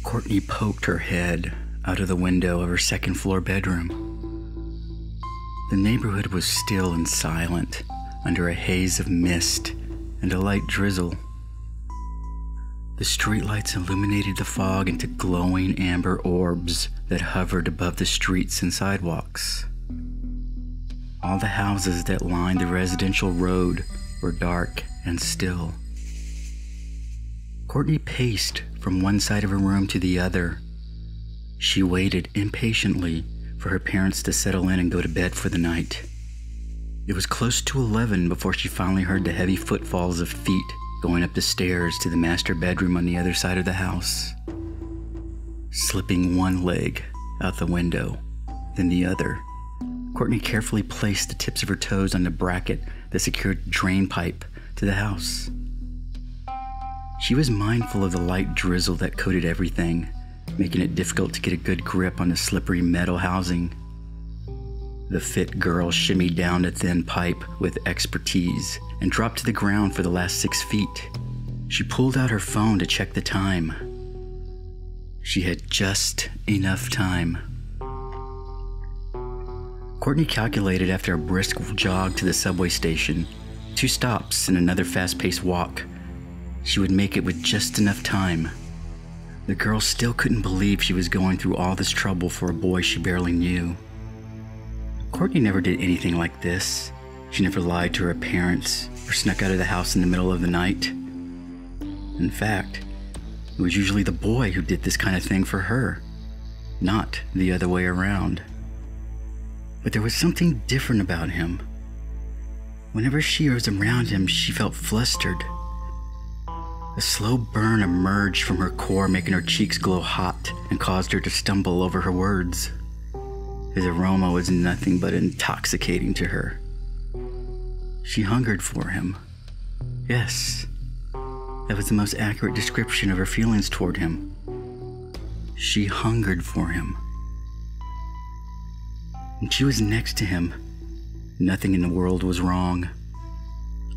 Courtney poked her head out of the window of her second-floor bedroom. The neighborhood was still and silent under a haze of mist and a light drizzle. The streetlights illuminated the fog into glowing amber orbs that hovered above the streets and sidewalks. All the houses that lined the residential road were dark and still. Courtney paced from one side of her room to the other. She waited impatiently for her parents to settle in and go to bed for the night. It was close to 11 before she finally heard the heavy footfalls of feet going up the stairs to the master bedroom on the other side of the house. Slipping one leg out the window, then the other, Courtney carefully placed the tips of her toes on the bracket that secured the drain pipe to the house. She was mindful of the light drizzle that coated everything, making it difficult to get a good grip on the slippery metal housing. The fit girl shimmied down the thin pipe with expertise and dropped to the ground for the last 6 feet. She pulled out her phone to check the time. She had just enough time. Courtney calculated after a brisk jog to the subway station, 2 stops and another fast-paced walk, she would make it with just enough time. The girl still couldn't believe she was going through all this trouble for a boy she barely knew. Courtney never did anything like this. She never lied to her parents or snuck out of the house in the middle of the night. In fact, it was usually the boy who did this kind of thing for her, not the other way around. But there was something different about him. Whenever she was around him, she felt flustered. A slow burn emerged from her core, making her cheeks glow hot and caused her to stumble over her words. His aroma was nothing but intoxicating to her. She hungered for him. Yes, that was the most accurate description of her feelings toward him. She hungered for him. When she was next to him, nothing in the world was wrong.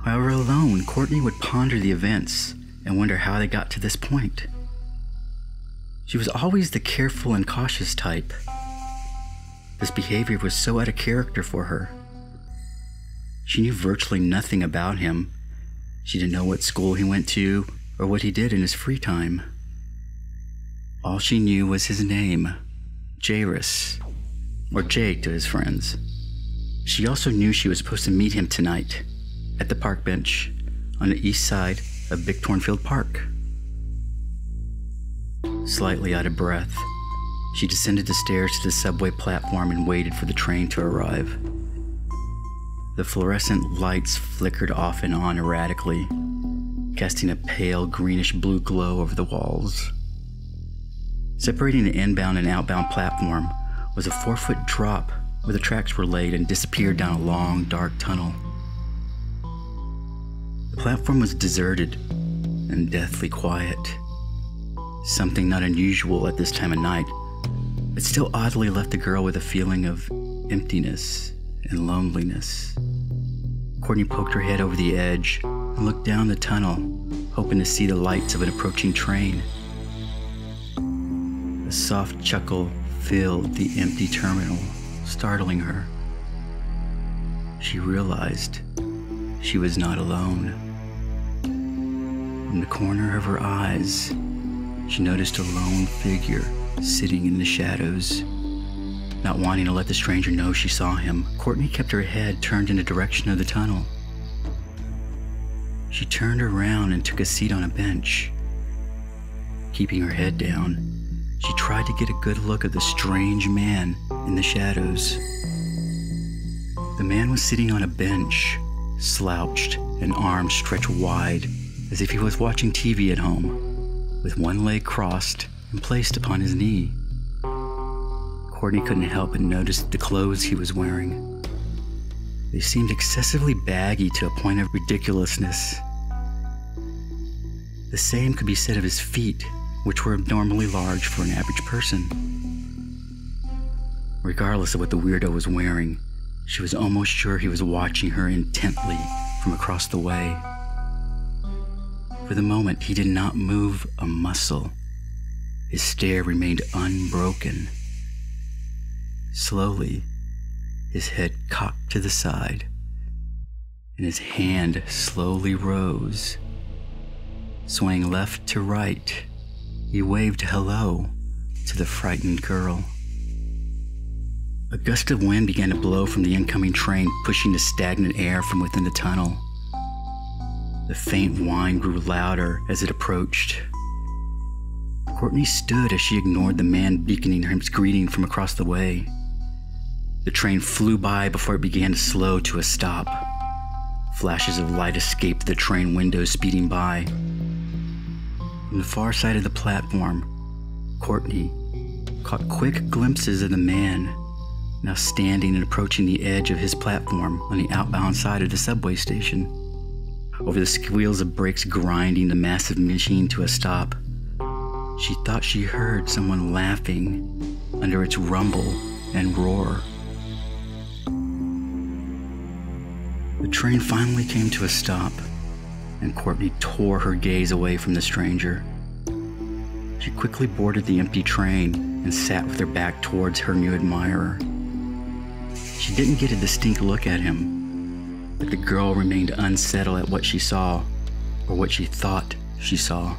However, alone, Courtney would ponder the events and wonder how they got to this point. She was always the careful and cautious type. This behavior was so out of character for her. She knew virtually nothing about him. She didn't know what school he went to or what he did in his free time. All she knew was his name, Jairus, or Jay to his friends. She also knew she was supposed to meet him tonight at the park bench on the east side of Big Tornfield Park. Slightly out of breath, she descended the stairs to the subway platform and waited for the train to arrive. The fluorescent lights flickered off and on erratically, casting a pale greenish-blue glow over the walls. Separating the inbound and outbound platform was a 4-foot drop where the tracks were laid and disappeared down a long, dark tunnel. The platform was deserted and deathly quiet. Something not unusual at this time of night, but still oddly left the girl with a feeling of emptiness and loneliness. Courtney poked her head over the edge and looked down the tunnel, hoping to see the lights of an approaching train. A soft chuckle filled the empty terminal, startling her. She realized she was not alone. From the corner of her eyes, she noticed a lone figure sitting in the shadows. Not wanting to let the stranger know she saw him, Courtney kept her head turned in the direction of the tunnel. She turned around and took a seat on a bench. Keeping her head down, she tried to get a good look at the strange man in the shadows. The man was sitting on a bench, slouched and arms stretched wide, as if he was watching TV at home, with one leg crossed and placed upon his knee. Courtney couldn't help but notice the clothes he was wearing. They seemed excessively baggy to a point of ridiculousness. The same could be said of his feet, which were abnormally large for an average person. Regardless of what the weirdo was wearing, she was almost sure he was watching her intently from across the way. For the moment, he did not move a muscle. His stare remained unbroken. Slowly, his head cocked to the side, and his hand slowly rose. Swaying left to right, he waved hello to the frightened girl. A gust of wind began to blow from the incoming train, pushing the stagnant air from within the tunnel. The faint whine grew louder as it approached. Courtney stood as she ignored the man beaconing her greeting from across the way. The train flew by before it began to slow to a stop. Flashes of light escaped the train windows speeding by. From the far side of the platform, Courtney caught quick glimpses of the man, now standing and approaching the edge of his platform on the outbound side of the subway station. Over the squeals of brakes grinding the massive machine to a stop, she thought she heard someone laughing under its rumble and roar. The train finally came to a stop, and Courtney tore her gaze away from the stranger. She quickly boarded the empty train and sat with her back towards her new admirer. She didn't get a distinct look at him, but the girl remained unsettled at what she saw, or what she thought she saw.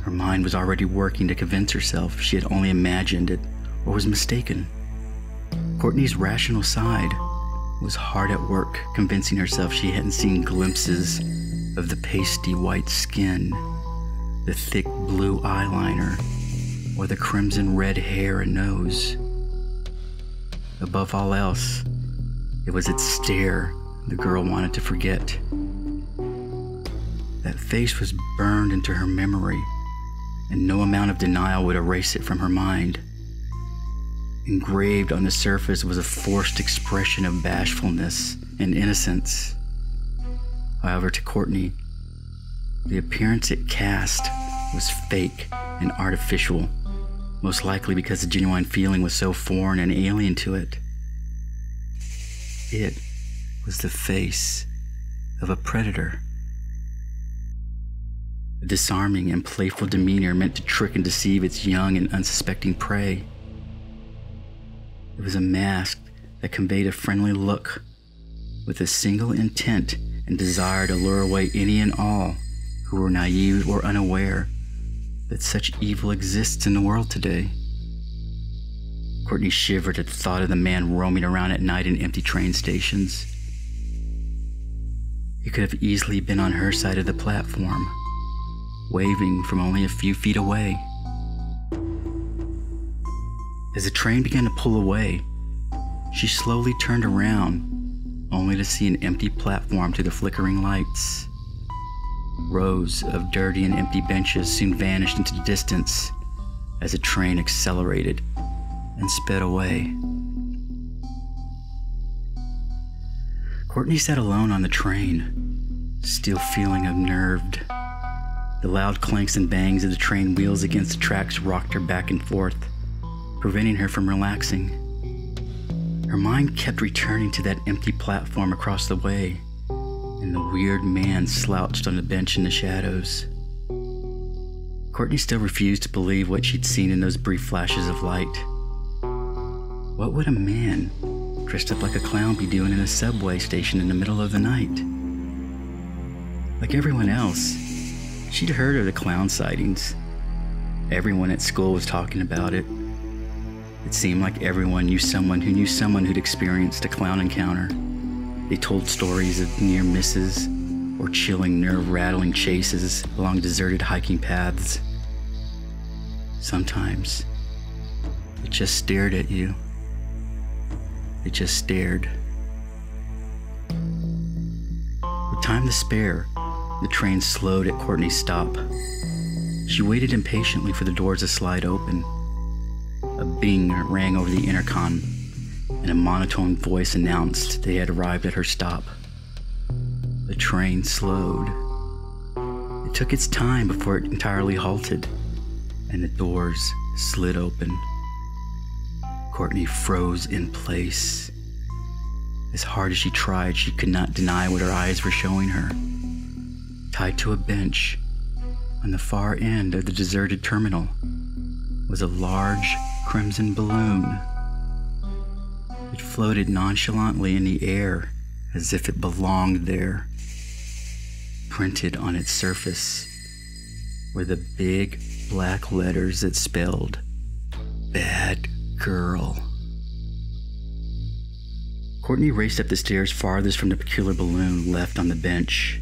Her mind was already working to convince herself she had only imagined it or was mistaken. Courtney's rational side was hard at work convincing herself she hadn't seen glimpses of the pasty white skin, the thick blue eyeliner, or the crimson red hair and nose. Above all else, it was its stare the girl wanted to forget. That face was burned into her memory, and no amount of denial would erase it from her mind. Engraved on the surface was a forced expression of bashfulness and innocence. However, to Courtney, the appearance it cast was fake and artificial, most likely because the genuine feeling was so foreign and alien to it. It was the face of a predator. A disarming and playful demeanor meant to trick and deceive its young and unsuspecting prey. It was a mask that conveyed a friendly look, with a single intent and desire to lure away any and all who were naive or unaware that such evil exists in the world today. Courtney shivered at the thought of the man roaming around at night in empty train stations. He could have easily been on her side of the platform, waving from only a few feet away. As the train began to pull away, she slowly turned around, only to see an empty platform through the flickering lights. Rows of dirty and empty benches soon vanished into the distance as the train accelerated and sped away. Courtney sat alone on the train, still feeling unnerved. The loud clanks and bangs of the train wheels against the tracks rocked her back and forth, preventing her from relaxing. Her mind kept returning to that empty platform across the way, and the weird man slouched on the bench in the shadows. Courtney still refused to believe what she'd seen in those brief flashes of light. What would a man dressed up like a clown be doing in a subway station in the middle of the night? Like everyone else, she'd heard of the clown sightings. Everyone at school was talking about it. It seemed like everyone knew someone who'd experienced a clown encounter. They told stories of near misses or chilling, nerve-rattling chases along deserted hiking paths. Sometimes it just stared at you. It just stared. With time to spare, the train slowed at Courtney's stop. She waited impatiently for the doors to slide open. A bing rang over the intercom, and a monotone voice announced they had arrived at her stop. The train slowed. It took its time before it entirely halted, and the doors slid open. Courtney froze in place. As hard as she tried, she could not deny what her eyes were showing her. Tied to a bench, On the far end of the deserted terminal was a large crimson balloon. It floated nonchalantly in the air as if it belonged there. Printed on its surface were the big black letters that spelled "Bad Girl." Courtney raced up the stairs farthest from the peculiar balloon left on the bench.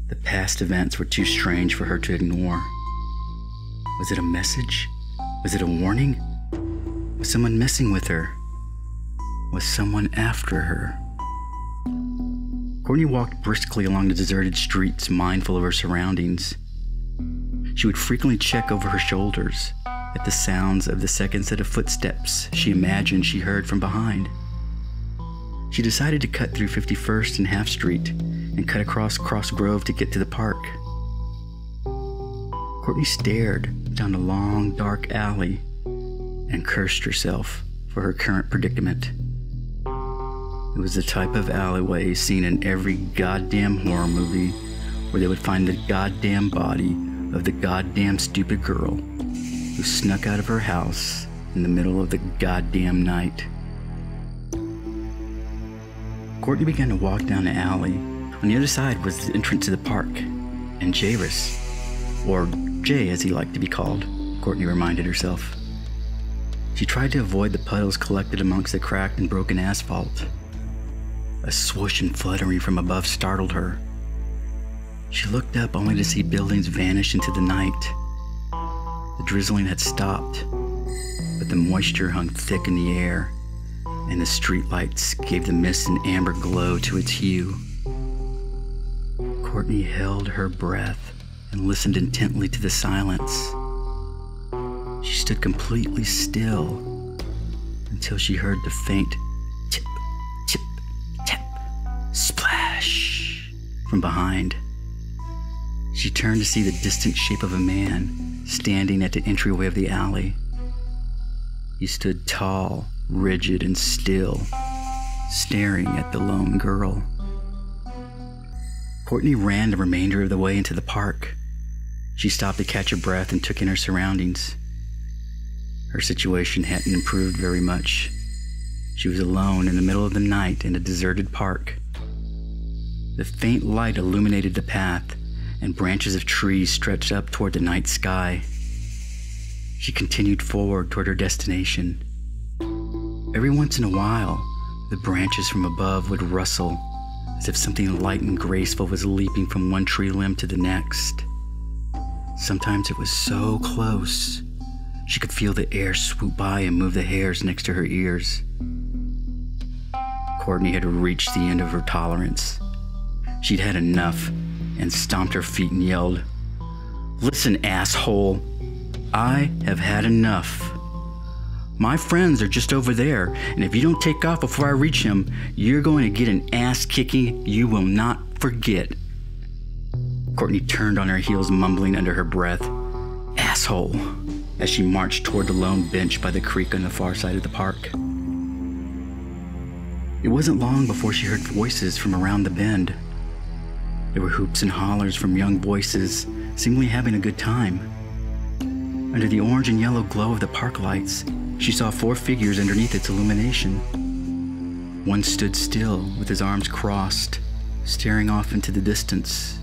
The past events were too strange for her to ignore. Was it a message? Was it a warning? Was someone messing with her? Was someone after her? Courtney walked briskly along the deserted streets, mindful of her surroundings. She would frequently check over her shoulders at the sounds of the second set of footsteps she imagined she heard from behind. She decided to cut through 51st and Half Street and cut across Cross Grove to get to the park. Courtney stared down a long, dark alley and cursed herself for her current predicament. It was the type of alleyway seen in every goddamn horror movie where they would find the goddamn body of the goddamn stupid girl who snuck out of her house in the middle of the goddamn night. Courtney began to walk down the alley. On the other side was the entrance to the park, and Jairus, or Jay as he liked to be called, Courtney reminded herself. She tried to avoid the puddles collected amongst the cracked and broken asphalt. A swoosh and fluttering from above startled her. She looked up only to see buildings vanish into the night. The drizzling had stopped, but the moisture hung thick in the air, and the streetlights gave the mist an amber glow to its hue. Courtney held her breath and listened intently to the silence. She stood completely still until she heard the faint tip, tip, tap, splash from behind. She turned to see the distant shape of a man standing at the entryway of the alley. He stood tall, rigid, and still, staring at the lone girl. Courtney ran the remainder of the way into the park. She stopped to catch her breath and took in her surroundings. Her situation hadn't improved very much. She was alone in the middle of the night in a deserted park. The faint light illuminated the path, and branches of trees stretched up toward the night sky. She continued forward toward her destination. Every once in a while, the branches from above would rustle, as if something light and graceful was leaping from one tree limb to the next. Sometimes it was so close, she could feel the air swoop by and move the hairs next to her ears. Courtney had reached the end of her tolerance. She'd had enough and stomped her feet and yelled, "Listen, asshole, I have had enough. My friends are just over there, and if you don't take off before I reach him, you're going to get an ass kicking you will not forget." Courtney turned on her heels, mumbling under her breath, "Asshole," as she marched toward the lone bench by the creek on the far side of the park. It wasn't long before she heard voices from around the bend. There were hoops and hollers from young voices, seemingly having a good time. Under the orange and yellow glow of the park lights, she saw 4 figures underneath its illumination. One stood still with his arms crossed, staring off into the distance.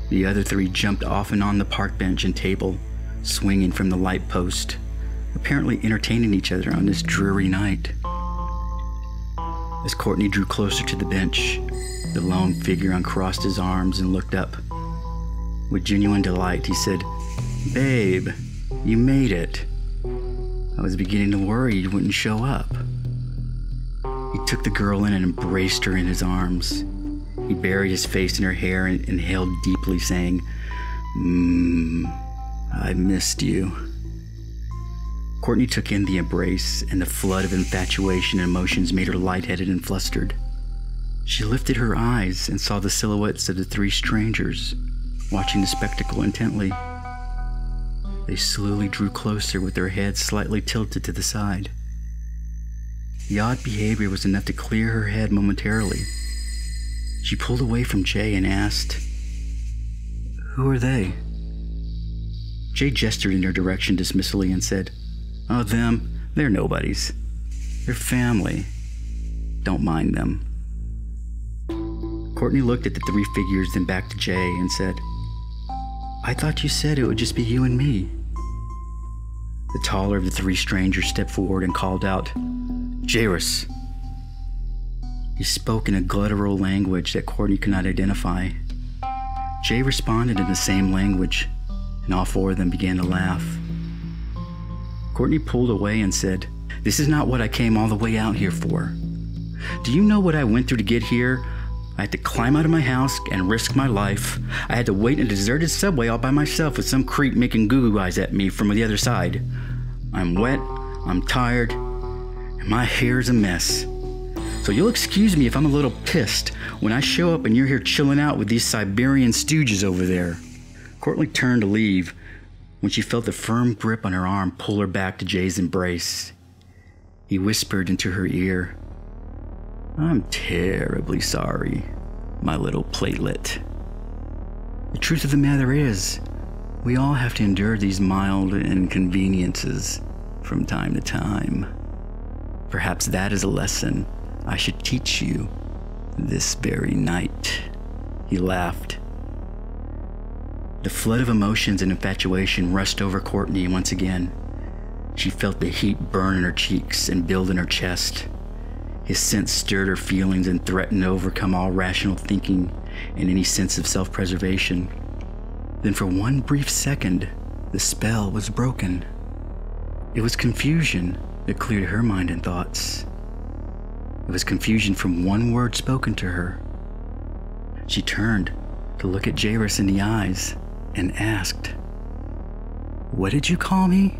The other 3 jumped off and on the park bench and table, swinging from the light post, apparently entertaining each other on this dreary night. As Courtney drew closer to the bench, the lone figure uncrossed his arms and looked up. With genuine delight, he said, "Babe, you made it. I was beginning to worry you wouldn't show up." He took the girl in and embraced her in his arms. He buried his face in her hair and inhaled deeply, saying, "I missed you." Courtney took in the embrace, and the flood of infatuation and emotions made her lightheaded and flustered. She lifted her eyes and saw the silhouettes of the 3 strangers, watching the spectacle intently. They slowly drew closer with their heads slightly tilted to the side. The odd behavior was enough to clear her head momentarily. She pulled away from Jay and asked, Who are they? Jay gestured in their direction dismissively and said, "Oh, them, they're nobodies. They're family. Don't mind them." Courtney looked at the three figures, then back to Jay and said, "I thought you said it would just be you and me." The taller of the three strangers stepped forward and called out, "Jairus." He spoke in a guttural language that Courtney could not identify. Jay responded in the same language, and all four of them began to laugh. Courtney pulled away and said, "This is not what I came all the way out here for. Do you know what I went through to get here? I had to climb out of my house and risk my life. I had to wait in a deserted subway all by myself with some creep making goo-goo eyes at me from the other side. I'm wet, I'm tired, and my hair is a mess. So you'll excuse me if I'm a little pissed when I show up and you're here chilling out with these Siberian stooges over there." Courtney turned to leave when she felt the firm grip on her arm pull her back to Jay's embrace. He whispered into her ear, "I'm terribly sorry, my little platelet. The truth of the matter is, we all have to endure these mild inconveniences from time to time. Perhaps that is a lesson I should teach you this very night." He laughed. The flood of emotions and infatuation rushed over Courtney once again. She felt the heat burn in her cheeks and build in her chest. His scent stirred her feelings and threatened to overcome all rational thinking and any sense of self-preservation. Then for one brief second, the spell was broken. It was confusion that cleared her mind and thoughts. It was confusion from one word spoken to her. She turned to look at Jairus in the eyes and asked, "What did you call me?"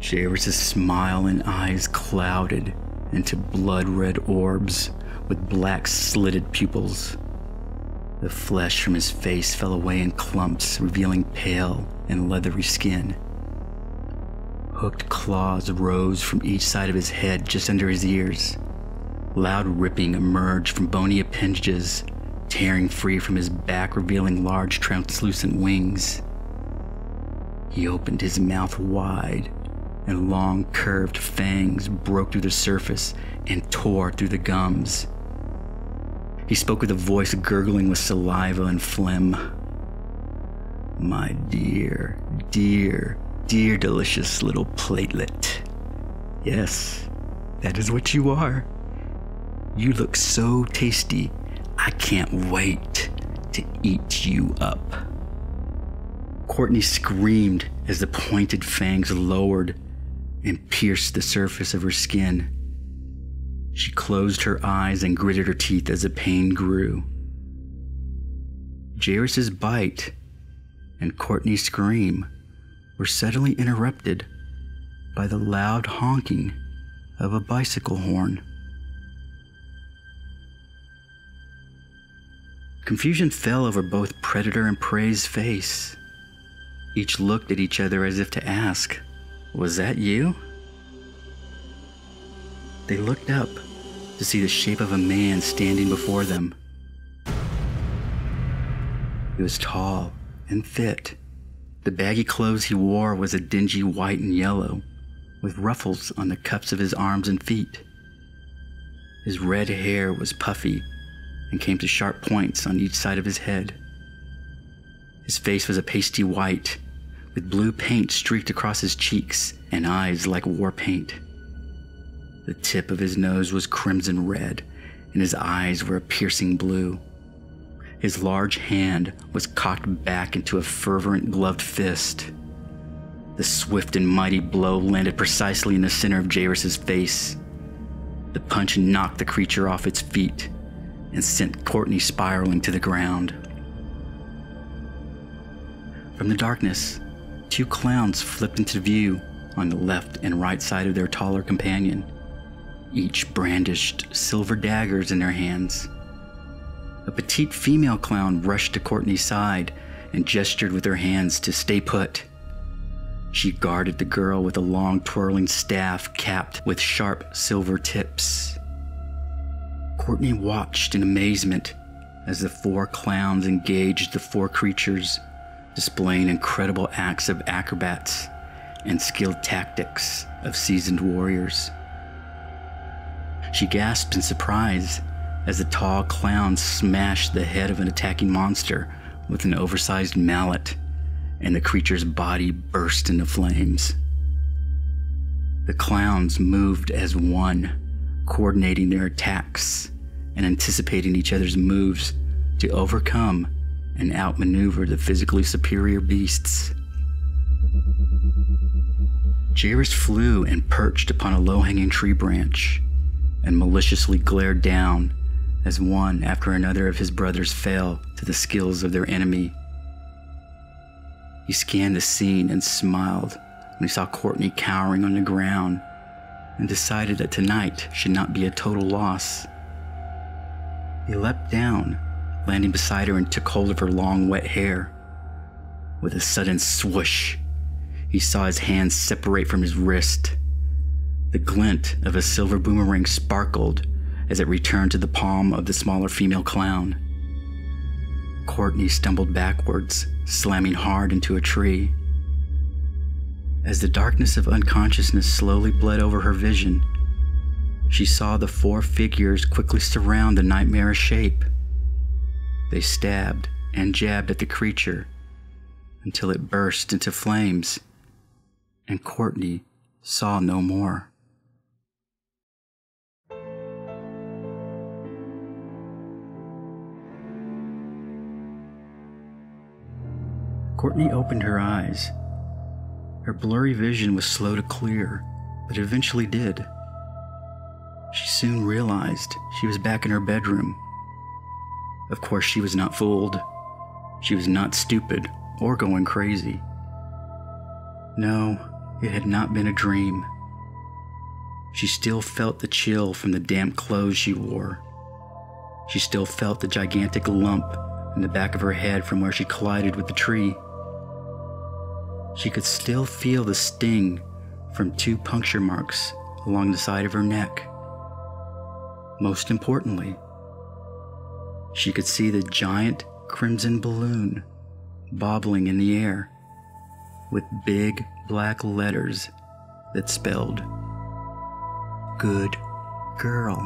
Jairus' smile and eyes clouded into blood-red orbs with black slitted pupils. The flesh from his face fell away in clumps, revealing pale and leathery skin. Hooked claws rose from each side of his head just under his ears. Loud ripping emerged from bony appendages, tearing free from his back, revealing large translucent wings. He opened his mouth wide, and long curved fangs broke through the surface and tore through the gums. He spoke with a voice gurgling with saliva and phlegm. "My dear, dear, dear delicious little platelet. Yes, that is what you are. You look so tasty, I can't wait to eat you up." Courtney screamed as the pointed fangs lowered and pierced the surface of her skin. She closed her eyes and gritted her teeth as the pain grew. Jairus' bite and Courtney's scream were suddenly interrupted by the loud honking of a bicycle horn. Confusion fell over both predator and prey's face. Each looked at each other as if to ask, "Was that you?" They looked up to see the shape of a man standing before them. He was tall and fit. The baggy clothes he wore was a dingy white and yellow, with ruffles on the cuffs of his arms and feet. His red hair was puffy and came to sharp points on each side of his head. His face was a pasty white, with blue paint streaked across his cheeks and eyes like war paint. The tip of his nose was crimson red, and his eyes were a piercing blue. His large hand was cocked back into a fervent gloved fist. The swift and mighty blow landed precisely in the center of Jairus' face. The punch knocked the creature off its feet and sent Courtney spiraling to the ground. From the darkness, two clowns flipped into view on the left and right side of their taller companion. Each brandished silver daggers in their hands. A petite female clown rushed to Courtney's side and gestured with her hands to stay put. She guarded the girl with a long twirling staff capped with sharp silver tips. Courtney watched in amazement as the four clowns engaged the four creatures, displaying incredible acts of acrobats and skilled tactics of seasoned warriors. She gasped in surprise as the tall clown smashed the head of an attacking monster with an oversized mallet, and the creature's body burst into flames. The clowns moved as one, coordinating their attacks and anticipating each other's moves to overcome and outmaneuver the physically superior beasts. Jairus flew and perched upon a low-hanging tree branch and maliciously glared down as one after another of his brothers fell to the skills of their enemy. He scanned the scene and smiled when he saw Courtney cowering on the ground and decided that tonight should not be a total loss. He leapt down, landing beside her, and took hold of her long, wet hair. With a sudden swoosh, he saw his hand separate from his wrist. The glint of a silver boomerang sparkled as it returned to the palm of the smaller female clown. Courtney stumbled backwards, slamming hard into a tree. As the darkness of unconsciousness slowly bled over her vision, she saw the four figures quickly surround the nightmarish shape. They stabbed and jabbed at the creature until it burst into flames, and Courtney saw no more. Courtney opened her eyes. Her blurry vision was slow to clear, but it eventually did. She soon realized she was back in her bedroom. Of course, she was not fooled. She was not stupid or going crazy. No, it had not been a dream. She still felt the chill from the damp clothes she wore. She still felt the gigantic lump in the back of her head from where she collided with the tree. She could still feel the sting from 2 puncture marks along the side of her neck. Most importantly, she could see the giant crimson balloon bobbling in the air with big black letters that spelled, "Good girl."